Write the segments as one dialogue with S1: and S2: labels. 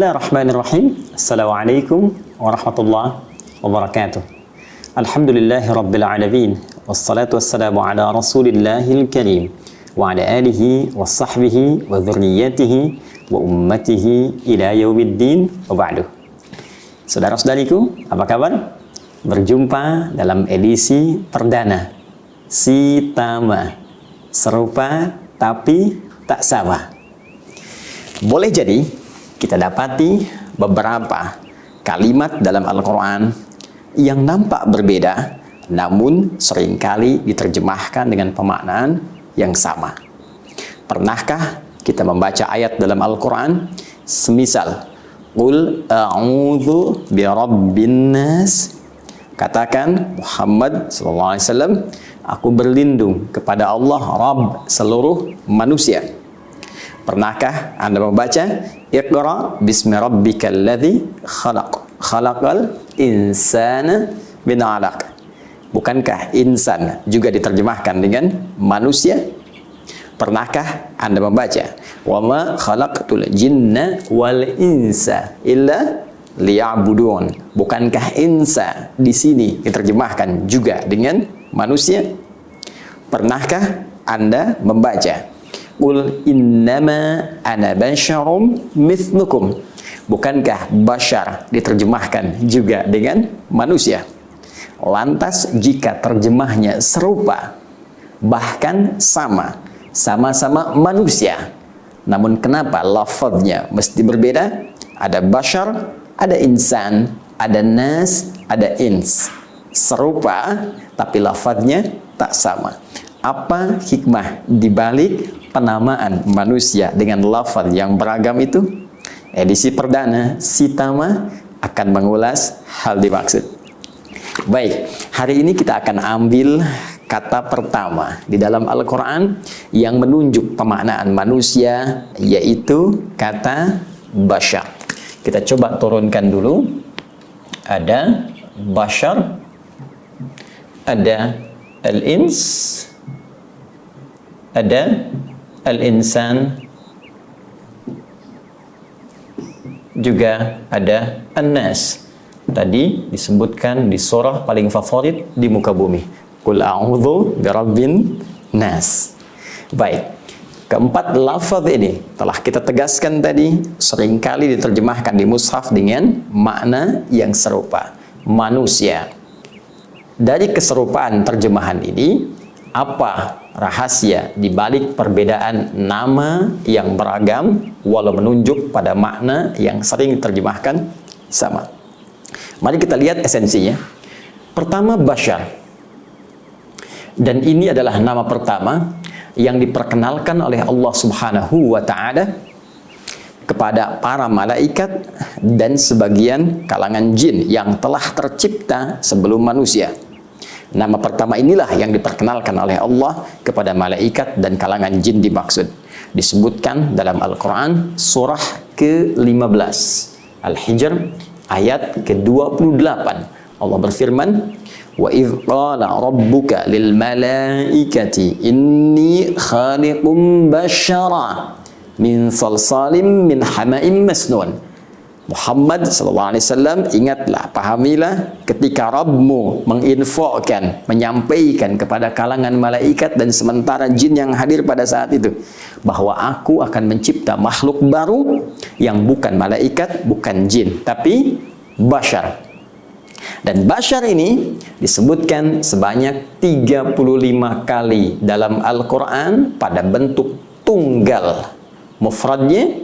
S1: Bismillahirrahmanirrahim. Assalamualaikum warahmatullahi wabarakatuh. Alhamdulillahi rabbil alamin. Wassalatu wassalamu ala rasulillahil karim wa ala alihi wa sahbihi wa dhurriyyatihi wa ummatihi ila yaumiddin wa ba'du. Saudara-saudariku, apa kabar? Berjumpa dalam edisi perdana Sitama, serupa tapi tak sama. Boleh jadi kita dapati beberapa kalimat dalam Al-Quran yang nampak berbeda, namun seringkali diterjemahkan dengan pemaknaan yang sama. Pernahkah kita membaca ayat dalam Al-Quran semisal Qul a'udzu birabbin nas, katakan Muhammad SAW, aku berlindung kepada Allah Rabb seluruh manusia. Pernahkah Anda membaca Iqra bismi rabbikal ladzi khalaq, khalaqal insana min 'alaq? Bukankah insan juga diterjemahkan dengan manusia? Pernahkah Anda membaca wa ma khalaqtul jinna wal insa illa liya'budun? Bukankah insa di sini diterjemahkan juga dengan manusia? Pernahkah Anda membaca Qul innama ana basyarum mithlukum? Bukankah basyar diterjemahkan juga dengan manusia? Lantas jika terjemahnya serupa, bahkan sama-sama manusia, namun kenapa lafaznya mesti berbeda? Ada basyar, ada insan, ada nas, ada ins. Serupa, tapi lafaznya tak sama. Apa hikmah dibalik penamaan manusia dengan lafaz yang beragam itu? Edisi perdana Sitama akan mengulas hal dimaksud. Baik, hari ini kita akan ambil kata pertama di dalam Al-Quran yang menunjuk pemaknaan manusia, yaitu kata basyar. Kita coba turunkan dulu. Ada basyar, ada al-ins, ada al-insan, juga ada an-nas. Tadi disebutkan di surah paling favorit di muka bumi, Qul a'udzu birabbin nas. Baik, keempat lafaz ini telah kita tegaskan tadi, seringkali diterjemahkan di mushaf dengan makna yang serupa, manusia. Dari keserupaan terjemahan ini, apa rahasia di balik perbedaan nama yang beragam walau menunjuk pada makna yang sering diterjemahkan sama? Mari kita lihat esensinya. Pertama, basyar. Dan ini adalah nama pertama yang diperkenalkan oleh Allah Subhanahu wa Ta'ala kepada para malaikat dan sebagian kalangan jin yang telah tercipta sebelum manusia. Nama pertama inilah yang diperkenalkan oleh Allah kepada malaikat dan kalangan jin dimaksud. Disebutkan dalam Al-Quran surah ke-15 Al-Hijr ayat ke-28. Allah berfirman, wa idh qala rabbuka lil malaikati inni khaliqum basyara min salsalim min hama'im masnun. Muhammad SAW, ingatlah, pahamilah ketika Rabbmu menginfokan, menyampaikan kepada kalangan malaikat dan sementara jin yang hadir pada saat itu, bahwa aku akan mencipta makhluk baru yang bukan malaikat, bukan jin, tapi basyar. Dan basyar ini disebutkan sebanyak 35 kali dalam Al-Quran pada bentuk tunggal mufradnya,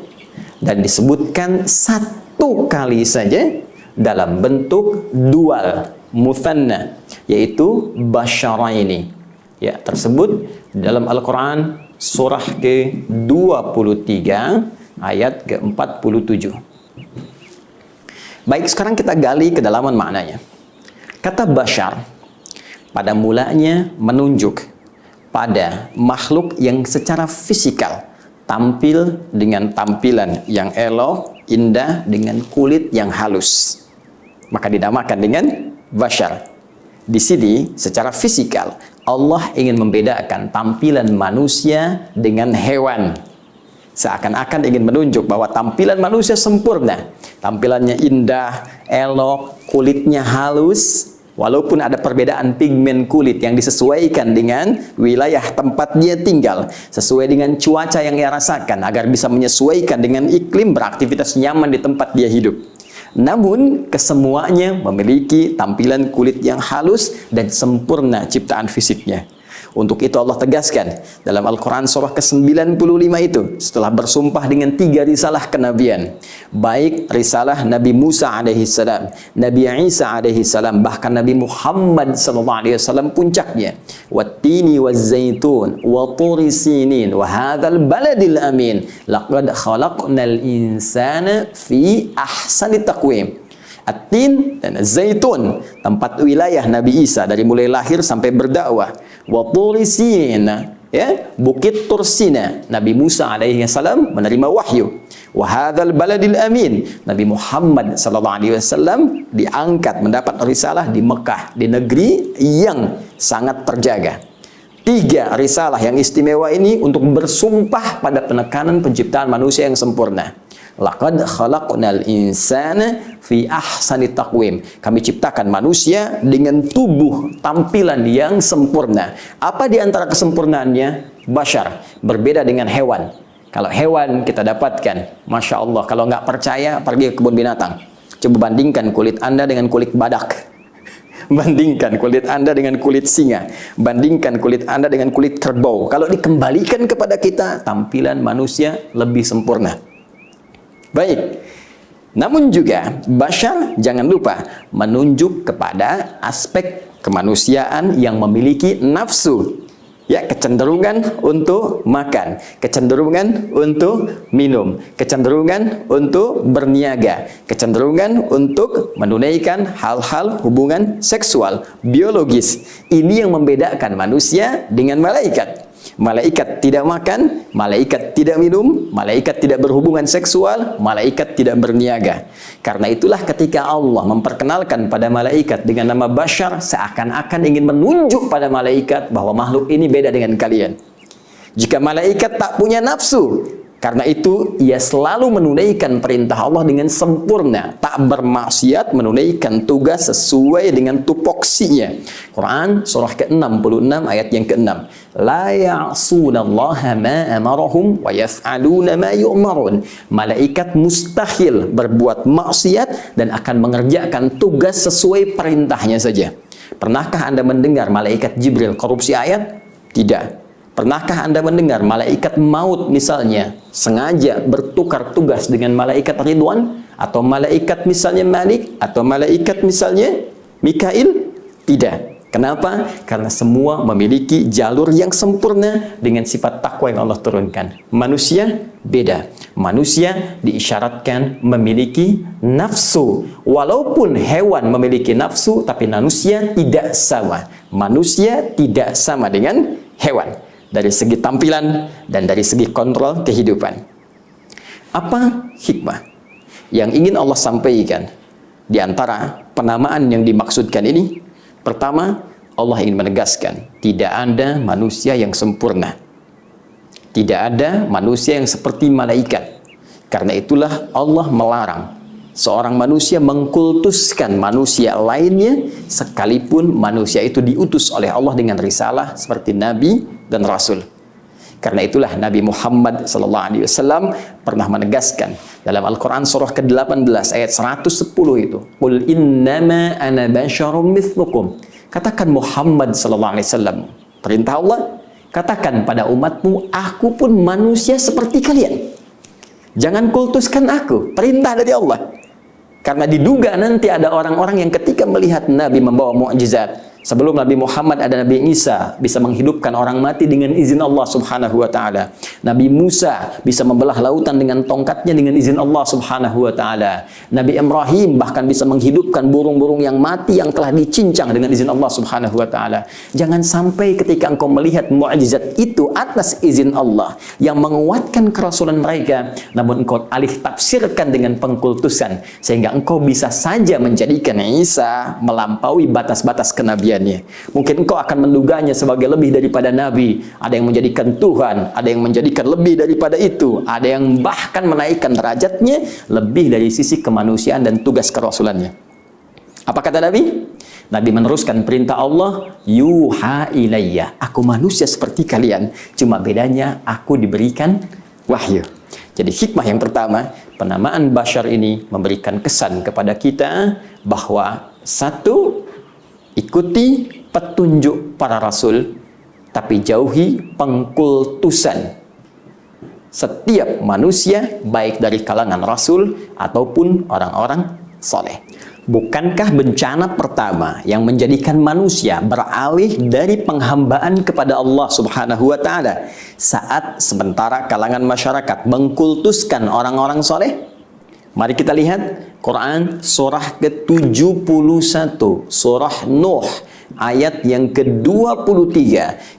S1: dan disebutkan satu kali saja dalam bentuk dual muthanna, yaitu basyaraini. Ya, tersebut dalam Al-Quran surah ke-23 ayat ke-47. Baik, sekarang kita gali kedalaman maknanya. Kata basyar pada mulanya menunjuk pada makhluk yang secara fisikal tampil dengan tampilan yang elok, indah, dengan kulit yang halus, maka dinamakan dengan basyar. Di sini secara fisikal Allah ingin membedakan tampilan manusia dengan hewan. Seakan-akan ingin menunjuk bahwa tampilan manusia sempurna. Tampilannya indah, elok, kulitnya halus. Walaupun ada perbedaan pigmen kulit yang disesuaikan dengan wilayah tempat dia tinggal, sesuai dengan cuaca yang ia rasakan, agar bisa menyesuaikan dengan iklim, beraktivitas nyaman di tempat dia hidup. Namun, kesemuanya memiliki tampilan kulit yang halus dan sempurna ciptaan fisiknya. Untuk itu Allah tegaskan dalam Al-Quran surah ke-95 itu, setelah bersumpah dengan 3 risalah kenabian, baik risalah Nabi Musa alaihissalam, Nabi Isa alaihissalam, bahkan Nabi Muhammad sallallahu alaihi wasallam puncaknya, wattini wazzaitun wa turi sinin wa hadzal baladil amin laqad khalaqnal insana fi ahsani taqwim. At-tin dan zaitun, tempat wilayah Nabi Isa dari mulai lahir sampai berdakwah. Wa turi sina, ya, bukit Tursina, Nabi Musa alaihi salam menerima wahyu. Wa hadzal baladil amin, Nabi Muhammad sallallahu alaihi wasallam diangkat mendapat risalah di Mekah, di negeri yang sangat terjaga. 3 risalah yang istimewa ini untuk bersumpah pada penekanan penciptaan manusia yang sempurna. Laqad khalaqnal insana fi ahsani taqwim. Kami ciptakan manusia dengan tubuh tampilan yang sempurna. Apa di antara kesempurnaannya? Bashar, berbeda dengan hewan. Kalau hewan kita dapatkan, Masya Allah, kalau nggak percaya pergi ke kebun binatang. Coba bandingkan kulit Anda dengan kulit badak. Bandingkan kulit Anda dengan kulit singa. Bandingkan kulit Anda dengan kulit kerbau. Kalau dikembalikan kepada kita, tampilan manusia lebih sempurna. Baik, namun juga bashar jangan lupa menunjuk kepada aspek kemanusiaan yang memiliki nafsu, ya, kecenderungan untuk makan, kecenderungan untuk minum, kecenderungan untuk berniaga, kecenderungan untuk menunaikan hal-hal hubungan seksual, biologis. Ini yang membedakan manusia dengan malaikat. Malaikat tidak makan, malaikat tidak minum, malaikat tidak berhubungan seksual, malaikat tidak berniaga. Karena itulah ketika Allah memperkenalkan pada malaikat dengan nama bashar, seakan-akan ingin menunjuk pada malaikat bahwa makhluk ini beda dengan kalian. Jika malaikat tak punya nafsu, karena itu ia selalu menunaikan perintah Allah dengan sempurna, tak bermaksiat, menunaikan tugas sesuai dengan tupoksinya. Quran surah ke-66 ayat yang ke-6. La ya'sunallaha ma amarahum wa yaf'aluna ma yu'marun. Malaikat mustahil berbuat maksiat dan akan mengerjakan tugas sesuai perintahnya saja. Pernahkah Anda mendengar malaikat Jibril korupsi ayat? Tidak. Pernahkah Anda mendengar malaikat maut misalnya sengaja bertukar tugas dengan malaikat Ridwan, atau malaikat misalnya Malik, atau malaikat misalnya Mikail? Tidak. Kenapa? Karena semua memiliki jalur yang sempurna dengan sifat takwa yang Allah turunkan. Manusia beda. Manusia diisyaratkan memiliki nafsu. Walaupun hewan memiliki nafsu, tapi manusia tidak sama. Manusia tidak sama dengan hewan. Dari segi tampilan dan dari segi kontrol kehidupan. Apa hikmah yang ingin Allah sampaikan di antara penamaan yang dimaksudkan ini? Pertama, Allah ingin menegaskan tidak ada manusia yang sempurna. Tidak ada manusia yang seperti malaikat. Karena itulah Allah melarang seorang manusia mengkultuskan manusia lainnya, sekalipun manusia itu diutus oleh Allah dengan risalah seperti Nabi dan Rasul. Karena itulah Nabi Muhammad SAW pernah menegaskan dalam Al-Quran surah ke-18 ayat 110 itu, Qul innama ana basyarum mithlukum. Katakan Muhammad SAW, perintah Allah, katakan pada umatmu, aku pun manusia seperti kalian. Jangan kultuskan aku, perintah dari Allah. Karena diduga nanti ada orang-orang yang ketika melihat Nabi membawa mukjizat, sebelum Nabi Muhammad ada Nabi Isa bisa menghidupkan orang mati dengan izin Allah Subhanahu wa taala. Nabi Musa bisa membelah lautan dengan tongkatnya dengan izin Allah Subhanahu wa taala. Nabi Ibrahim bahkan bisa menghidupkan burung-burung yang mati yang telah dicincang dengan izin Allah Subhanahu wa taala. Jangan sampai ketika engkau melihat mukjizat itu atas izin Allah yang menguatkan kerasulan mereka, namun engkau alih tafsirkan dengan pengkultusan sehingga engkau bisa saja menjadikan Isa melampaui batas-batas kenabian. kenabiannya. Mungkin engkau akan menduganya sebagai lebih daripada nabi. Ada yang menjadikan Tuhan, ada yang menjadikan lebih daripada itu, ada yang bahkan menaikkan derajatnya lebih dari sisi kemanusiaan dan tugas kerasulannya. Apa kata Nabi? Nabi meneruskan perintah Allah, yuha ilayya, aku manusia seperti kalian, cuma bedanya aku diberikan wahyu. Jadi hikmah yang pertama, penamaan Bashar ini memberikan kesan kepada kita bahwa satu, ikuti petunjuk para rasul, tapi jauhi pengkultusan setiap manusia, baik dari kalangan rasul ataupun orang-orang soleh. Bukankah bencana pertama yang menjadikan manusia beralih dari penghambaan kepada Allah Subhanahu wa Ta'ala saat sementara kalangan masyarakat mengkultuskan orang-orang soleh? Mari kita lihat Quran surah ke-71, surah Nuh ayat yang ke-23,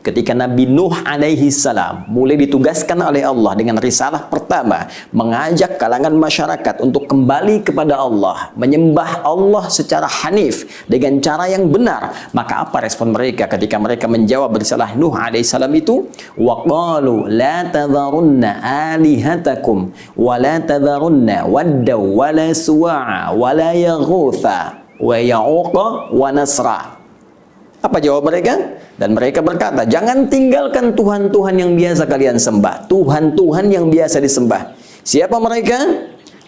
S1: ketika Nabi Nuh alaihi salam mulai ditugaskan oleh Allah dengan risalah pertama, mengajak kalangan masyarakat untuk kembali kepada Allah, menyembah Allah secara hanif dengan cara yang benar. Maka apa respon mereka ketika mereka menjawab risalah Nuh alaihi salam itu? Wa qalu la tadharunna alihatakum wa la tadharunna wadda wa la suwa'a wa la yaghutha wa ya'uqa wa nasra. Apa jawab mereka? Dan mereka berkata, jangan tinggalkan Tuhan-Tuhan yang biasa kalian sembah, Tuhan-Tuhan yang biasa disembah. Siapa mereka?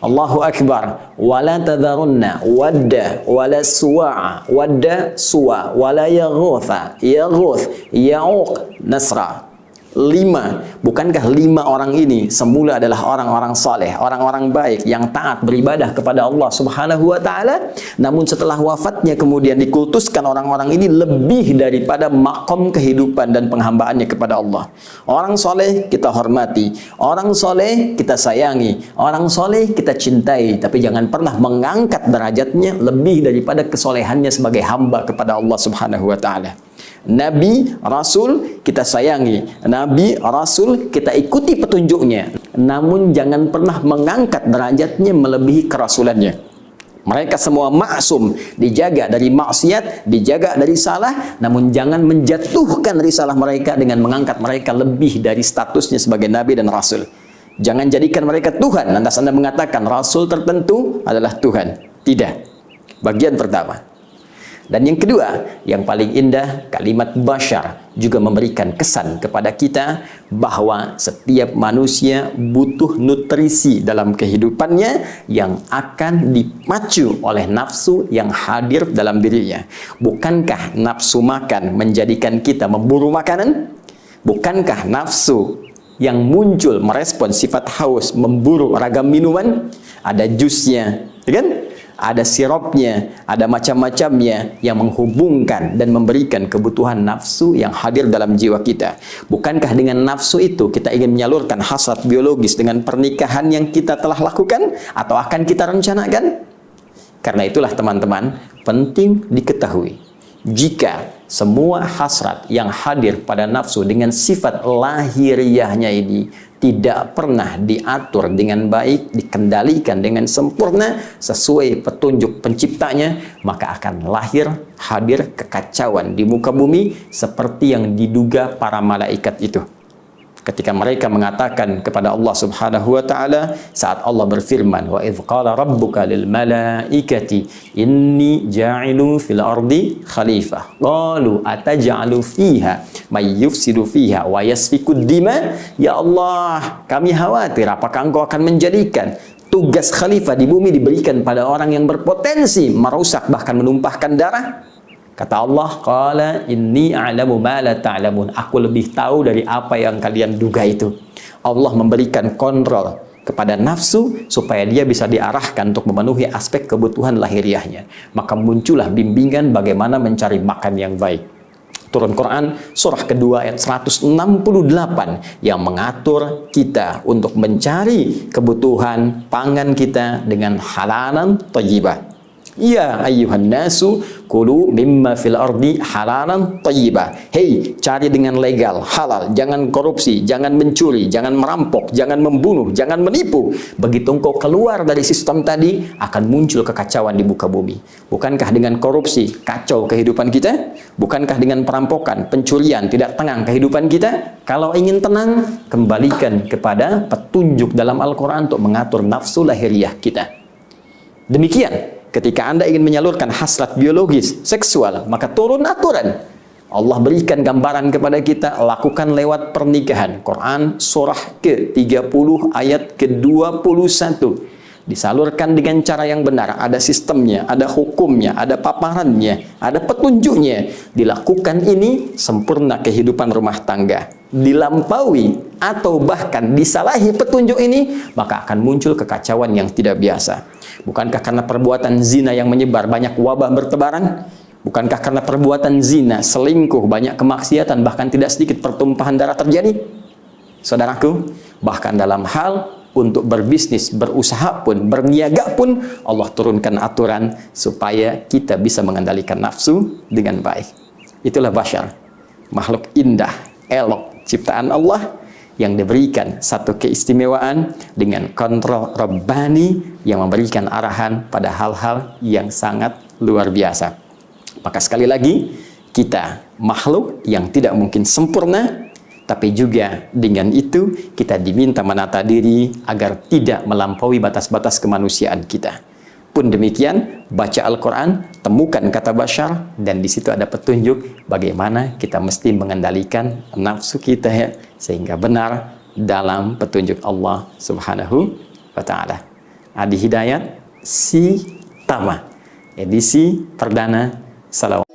S1: Allahu Akbar. Wala tadharunna wadda wala suwa'a, wadda suwa wala yaghutha, yaghuth, ya'uq, nasra. 5. Bukankah 5 orang ini semula adalah orang-orang saleh, orang-orang baik yang taat beribadah kepada Allah Subhanahu wa Ta'ala, namun setelah wafatnya kemudian dikultuskan orang-orang ini lebih daripada makom kehidupan dan penghambaannya kepada Allah. Orang saleh kita hormati, orang saleh kita sayangi, orang saleh kita cintai, tapi jangan pernah mengangkat derajatnya lebih daripada kesolehannya sebagai hamba kepada Allah Subhanahu wa Ta'ala. Nabi, Rasul kita sayangi, Nabi, Rasul kita ikuti petunjuknya, namun jangan pernah mengangkat derajatnya melebihi kerasulannya. Mereka semua maksum, dijaga dari maksiat, dijaga dari salah, namun jangan menjatuhkan risalah mereka dengan mengangkat mereka lebih dari statusnya sebagai Nabi dan Rasul. Jangan jadikan mereka Tuhan, lantas Anda mengatakan Rasul tertentu adalah Tuhan. Tidak. Bagian pertama. Dan yang kedua, yang paling indah, kalimat Bashar juga memberikan kesan kepada kita bahwa setiap manusia butuh nutrisi dalam kehidupannya yang akan dipacu oleh nafsu yang hadir dalam dirinya. Bukankah nafsu makan menjadikan kita memburu makanan? Bukankah nafsu yang muncul merespon sifat haus memburu ragam minuman? Ada jusnya, ya kan? Ada sirupnya, ada macam-macamnya yang menghubungkan dan memberikan kebutuhan nafsu yang hadir dalam jiwa kita. Bukankah dengan nafsu itu kita ingin menyalurkan hasrat biologis dengan pernikahan yang kita telah lakukan atau akan kita rencanakan? Karena itulah teman-teman, penting diketahui, jika semua hasrat yang hadir pada nafsu dengan sifat lahiriahnya ini tidak pernah diatur dengan baik, dikendalikan dengan sempurna sesuai petunjuk penciptanya, maka akan hadir kekacauan di muka bumi seperti yang diduga para malaikat itu. Ketika mereka mengatakan kepada Allah Subhanahu wa Ta'ala saat Allah berfirman, wa idz qala rabbuka lil malaikati inni ja'ilun fil ardi khalifah qalu ataj'alu fiha may yufsidu fiha wa yasfiku dima. Ya Allah, kami khawatir apakah engkau akan menjadikan tugas khalifah di bumi diberikan pada orang yang berpotensi merusak bahkan menumpahkan darah? Kata Allah, qala inni a'lamu ma la ta'lamun. Aku lebih tahu dari apa yang kalian duga itu. Allah memberikan kontrol kepada nafsu supaya dia bisa diarahkan untuk memenuhi aspek kebutuhan lahiriahnya. Maka muncullah bimbingan bagaimana mencari makan yang baik. Turun Quran surah kedua ayat 168 yang mengatur kita untuk mencari kebutuhan pangan kita dengan halalan thayyibah. Ya ayyuhan nasu kulu mimma fil ardi halalan thayyiba. Hei, cari dengan legal, halal, jangan korupsi, jangan mencuri, jangan merampok, jangan membunuh, jangan menipu. Begitu engkau keluar dari sistem tadi, akan muncul kekacauan di muka bumi. Bukankah dengan korupsi kacau kehidupan kita? Bukankah dengan perampokan, pencurian tidak tenang kehidupan kita? Kalau ingin tenang, kembalikan kepada petunjuk dalam Al-Quran untuk mengatur nafsu lahiriah kita. Demikian, ketika Anda ingin menyalurkan hasrat biologis, seksual, maka turun aturan. Allah berikan gambaran kepada kita, lakukan lewat pernikahan. Quran surah ke-30 ayat ke-21. Disalurkan dengan cara yang benar, ada sistemnya, ada hukumnya, ada paparannya, ada petunjuknya. Dilakukan ini, sempurna kehidupan rumah tangga. Dilampaui atau bahkan disalahi petunjuk ini, maka akan muncul kekacauan yang tidak biasa. Bukankah karena perbuatan zina yang menyebar banyak wabah bertebaran? Bukankah karena perbuatan zina, selingkuh, banyak kemaksiatan, bahkan tidak sedikit pertumpahan darah terjadi? Saudaraku, bahkan dalam hal untuk berbisnis, berusaha pun, berniaga pun, Allah turunkan aturan supaya kita bisa mengendalikan nafsu dengan baik. Itulah bashar, makhluk indah, elok, ciptaan Allah yang diberikan satu keistimewaan dengan kontrol Rabbani yang memberikan arahan pada hal-hal yang sangat luar biasa. Maka sekali lagi, kita makhluk yang tidak mungkin sempurna, tapi juga dengan itu kita diminta menata diri agar tidak melampaui batas-batas kemanusiaan kita. Pun demikian, baca Al-Quran, temukan kata bashar, dan di situ ada petunjuk bagaimana kita mesti mengendalikan nafsu kita ya, sehingga benar dalam petunjuk Allah Subhanahu wa Ta'ala. Adi Hidayat, Si Tama, edisi perdana. Salam.